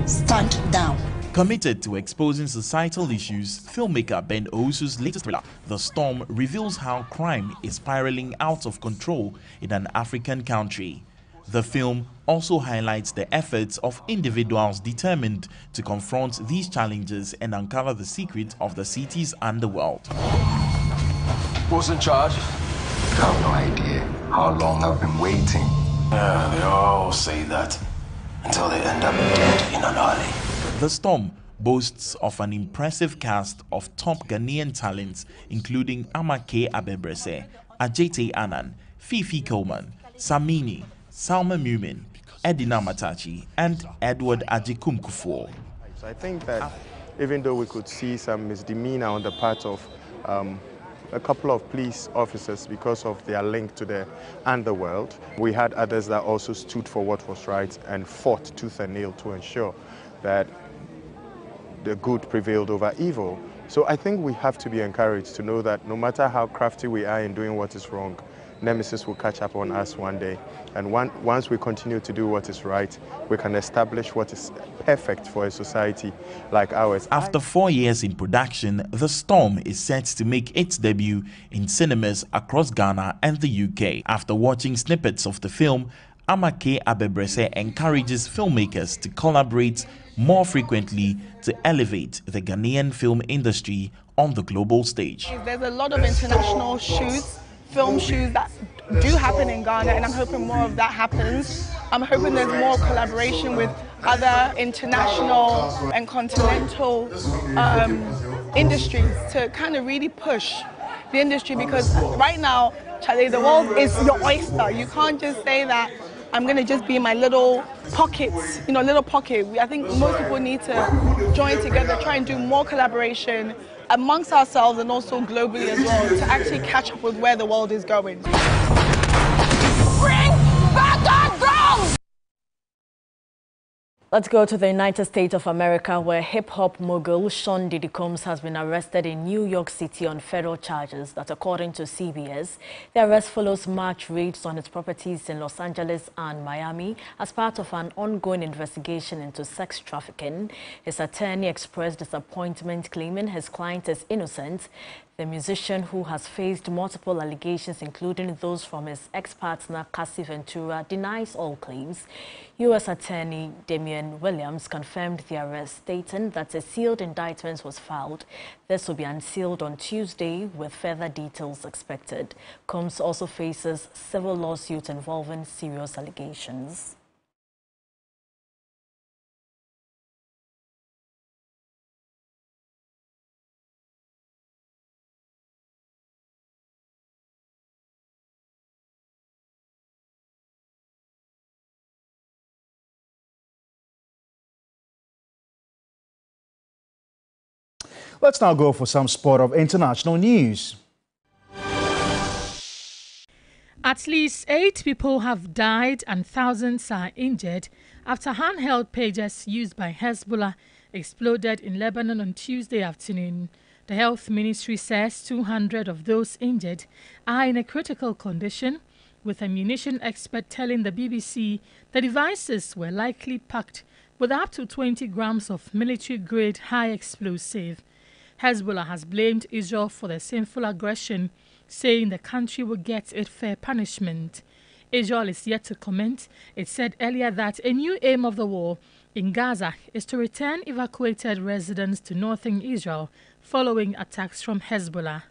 Stand down. Committed to exposing societal issues, filmmaker Ben Owusu's latest thriller, The Storm, reveals how crime is spiraling out of control in an African country. The film also highlights the efforts of individuals determined to confront these challenges and uncover the secret of the city's underworld. Who's in charge? I have no idea how long I've been waiting. Yeah, they all say that until they end up dead in an alley. The Storm boasts of an impressive cast of top Ghanaian talents, including Amake Abebrese, Ajete Anan, Fifi Coleman, Samini, Salma Mumin, Edina Matachi, and Edward Ajikum Kufuor. So I think that even though we could see some misdemeanor on the part of a couple of police officers because of their link to the underworld, we had others that also stood for what was right and fought tooth and nail to ensure that the good prevailed over evil. So I think we have to be encouraged to know that no matter how crafty we are in doing what is wrong, Nemesis will catch up on us one day. And once we continue to do what is right, we can establish what is perfect for a society like ours. After 4 years in production, The Storm is set to make its debut in cinemas across Ghana and the UK. After watching snippets of the film, Amake Abebrese encourages filmmakers to collaborate more frequently to elevate the Ghanaian film industry on the global stage. There's a lot of international shoots, film shoots that do happen in Ghana, and I'm hoping more of that happens. I'm hoping there's more collaboration with other international and continental industries to kind of really push the industry, because right now, Charlie, the world is your oyster. You can't just say that I'm going to just be in my little pockets, little pocket. I think most people need to join together, try and do more collaboration amongst ourselves and also globally as well, to actually catch up with where the world is going. Bring back our drums! Let's go to the United States of America, where hip-hop mogul Sean Diddy Combs has been arrested in New York City on federal charges that, according to CBS, the arrest follows March raids on his properties in Los Angeles and Miami as part of an ongoing investigation into sex trafficking. His attorney expressed disappointment, claiming his client is innocent. The musician, who has faced multiple allegations, including those from his ex-partner Cassie Ventura, denies all claims. U.S. Attorney Damian Ian Williams confirmed the arrest, stating that a sealed indictment was filed. This will be unsealed on Tuesday with further details expected. Combs also faces several lawsuits involving serious allegations. Let's now go for some sport of international news. At least 8 people have died and thousands are injured after handheld pagers used by Hezbollah exploded in Lebanon on Tuesday afternoon. The health ministry says 200 of those injured are in a critical condition, with a munition expert telling the BBC the devices were likely packed with up to 20 grams of military-grade high explosive. Hezbollah has blamed Israel for the sinful aggression, saying the country will get its fair punishment. Israel is yet to comment. It said earlier that a new aim of the war in Gaza is to return evacuated residents to northern Israel following attacks from Hezbollah.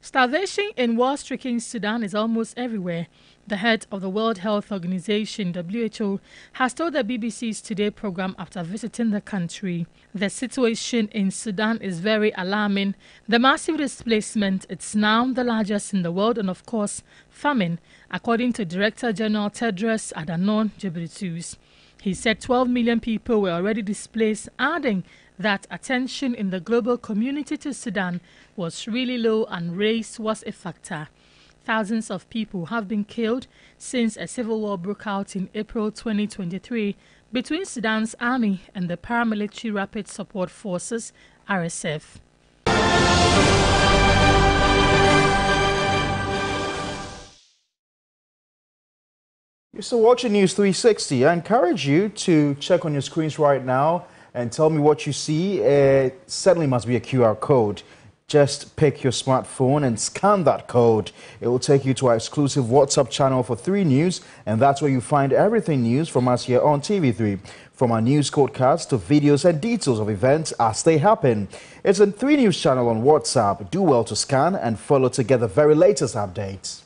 Starvation in war-stricken Sudan is almost everywhere. The head of the World Health Organization, WHO, has told the BBC's Today program after visiting the country. The situation in Sudan is very alarming. The massive displacement, it's now the largest in the world, and of course, famine, according to Director General Tedros Adhanom Ghebreyesus. He said 12 million people were already displaced, adding that attention in the global community to Sudan was really low and race was a factor. Thousands of people have been killed since a civil war broke out in April 2023 between Sudan's army and the paramilitary Rapid Support Forces, RSF. You're still watching News 360. I encourage you to check on your screens right now and tell me what you see. It certainly must be a QR code. Just pick your smartphone and scan that code. It will take you to our exclusive WhatsApp channel for 3 News, and that's where you find everything news from us here on TV3. From our news code cards to videos and details of events as they happen. It's a 3 News channel on WhatsApp. Do well to scan and follow to get the very latest updates.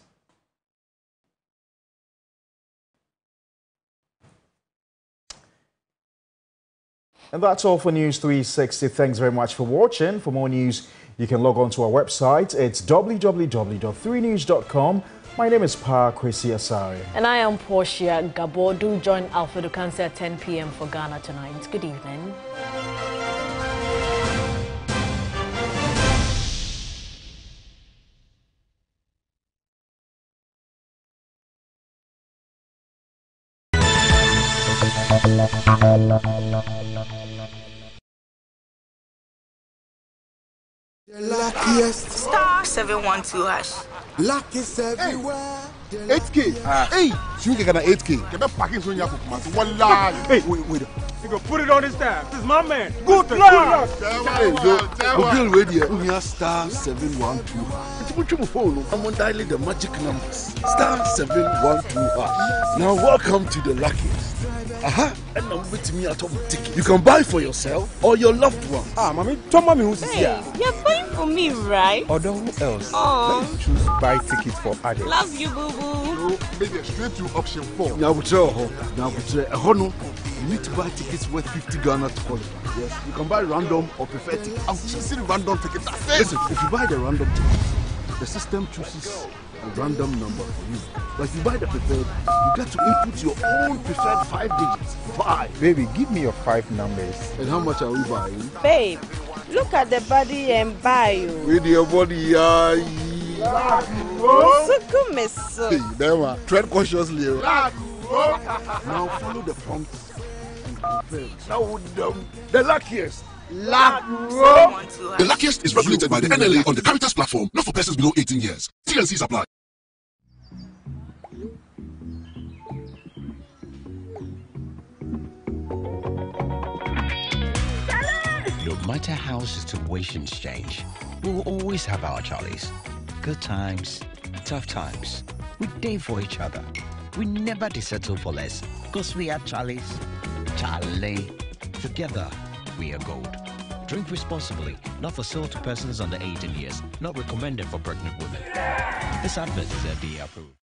And that's all for News 360. Thanks very much for watching. For more news, you can log on to our website. It's www.3news.com. My name is Paa Kwesi Asari. And I am Portia Gabor. Do join Alfredo Kansi at 10 p.m. for Ghana Tonight. Good evening. The luckiest. Star 712 hash. Luck is everywhere. 8K. Hey, you get an 8K. Get a package when you have to one line. Hey, wait. You go put it on his tab. This is my man. Good luck. Hey, we'll be ready. We are star 712. I'm on dialing the magic numbers. Star 712. Now welcome to the luckiest. And I'm with me at home ticket. You can buy for yourself or your loved one. Mommy, tell mommy who's here. You're buying for me, right? Or who else? Oh. Let's choose buy tickets for others. Love you, boo boo. Maybe straight to option 4. Now, you need to buy tickets worth 50 Ghana to qualify. Yes, you can buy random or preferred tickets. I'm choosing random tickets. That's it. Listen, if you buy the random ticket, the system chooses a random number for you. But if you buy the preferred, you get to input your own preferred 5 digits. 5. Baby, give me your 5 numbers. And how much are we buying? Babe, look at the body and buy you. With your body, Hey, Dema, tread cautiously. Now follow the prompts. Now the luckiest. The luckiest is regulated by the NLA on the Caritas platform, not for persons below 18 years. T&Cs apply. No matter how situations change, we will always have our Charlies. Good times, tough times. We day for each other. We never settle for less, because we are Charlies. Charlie. Together, we are gold. Drink responsibly, not for sale to persons under 18 years, not recommended for pregnant women. This advert is FDA approved.